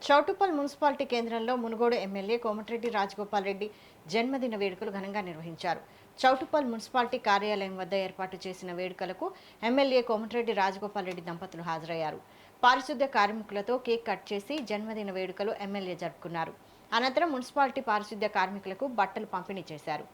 Choutuppal municipality కేంద్రంలో Munugode MLA Komatireddy Rajagopal Reddy జన్మదిన వేడుకలు ఘనంగా నిర్వహించారు. చౌటుప్పల్ మున్సిపాలిటీ కార్యాలయం వద్ద ఏర్పాటు చేసిన వేడుకలకు ఎమ్మెల్యే కోమటిరెడ్డి రాజగోపాల్ రెడ్డి దంపతులు హాజరయ్యారు. పారిశుద్ధ్య కార్మికులతో కేక్ కట్ చేసి జన్మదిన వేడుకలు ఎమ్మెల్యే జరుపుకున్నారు. అనంతరం మున్సిపాలిటీ పారిశుద్ధ్య కార్మికులకు బట్టలు పంపిణీ చేశారు.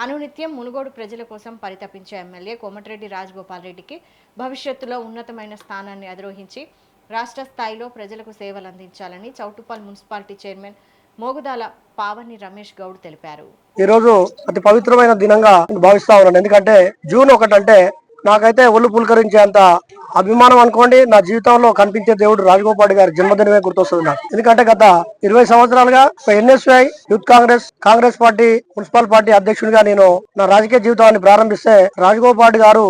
అనునిత్యం మునుగోడు ప్రజల కోసం పరితపించే ఎమ్మెల్యే కోమటిరెడ్డి రాజగోపాల్ రెడ్డికి భవిష్యత్తులో ఉన్నతమైన స్థానాన్ని అధిరోహించి రాష్ట్ర స్థాయిలో ప్రజలకు సేవలు అందించాలని చౌటుప్పల్ మున్సిపాలిటీ చైర్మన్ మోగుదాల పావని రమేష్ గౌడ్ తెలిపారు. ఈ రోజు అతి పవిత్రమైన దినంగా భావిస్తా ఉన్నాను. ఎందుకంటే జూన్ 1 అంటే నాకైతే ఒళ్ళు పులకరించేంత అభిమానం అనుకోండి. నా జీవితంలో కనిపించే దేవుడు రాజగోపాల్ గారి జన్మదినమే గుర్తొస్తుంది నాకు. ఎందుకంటే గత 20 సంవత్సరాలుగా NSI youth Congress party municipal party అధ్యక్షుడిగా నేను నా రాజకీయ జీవితాన్ని ప్రారంభిస్తే రాజగోపాల్ గారు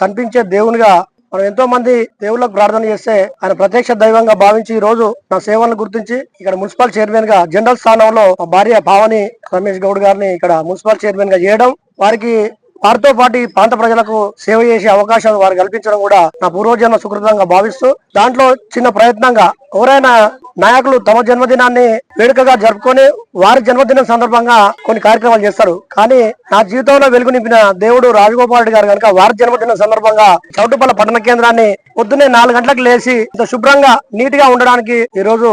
కనిపించే దేవునిగా మనం ఎంతో మంది దేవుళ్ళకు ప్రార్థన చేస్తే ఆయన ప్రత్యక్ష దైవంగా భావించి ఈ రోజు నా సేవలను గుర్తించి ఇక్కడ మున్సిపల్ చైర్మన్ గా జనరల్ స్థానంలో మా భార్య పావని రమేష్ గౌడ్ గారిని ఇక్కడ మున్సిపల్ చైర్మన్ గా చేయడం, వారితో పాటు ప్రాంత ప్రజలకు సేవ చేసే అవకాశం వారు కల్పించడం కూడా నా పూర్వజన్మ సుకృతంగా భావిస్తూ దాంట్లో చిన్న ప్రయత్నంగా ఎవరైనా నాయకులు తమ జన్మదినాన్ని వేడుకగా జరుపుకొని వారి జన్మదినం సందర్భంగా కొన్ని కార్యక్రమాలు చేస్తారు. కానీ నా జీవితంలో వెలుగు నింపిన దేవుడు రాజగోపాల్ రెడ్డి గారు కనుక వారి జన్మదినం సందర్భంగా చౌటుప్పల్ పట్టణ కేంద్రాన్ని పొద్దున్నే 4 గంటలకు లేచి ఇంత శుభ్రంగా నీట్ గా ఉండడానికి ఈ రోజు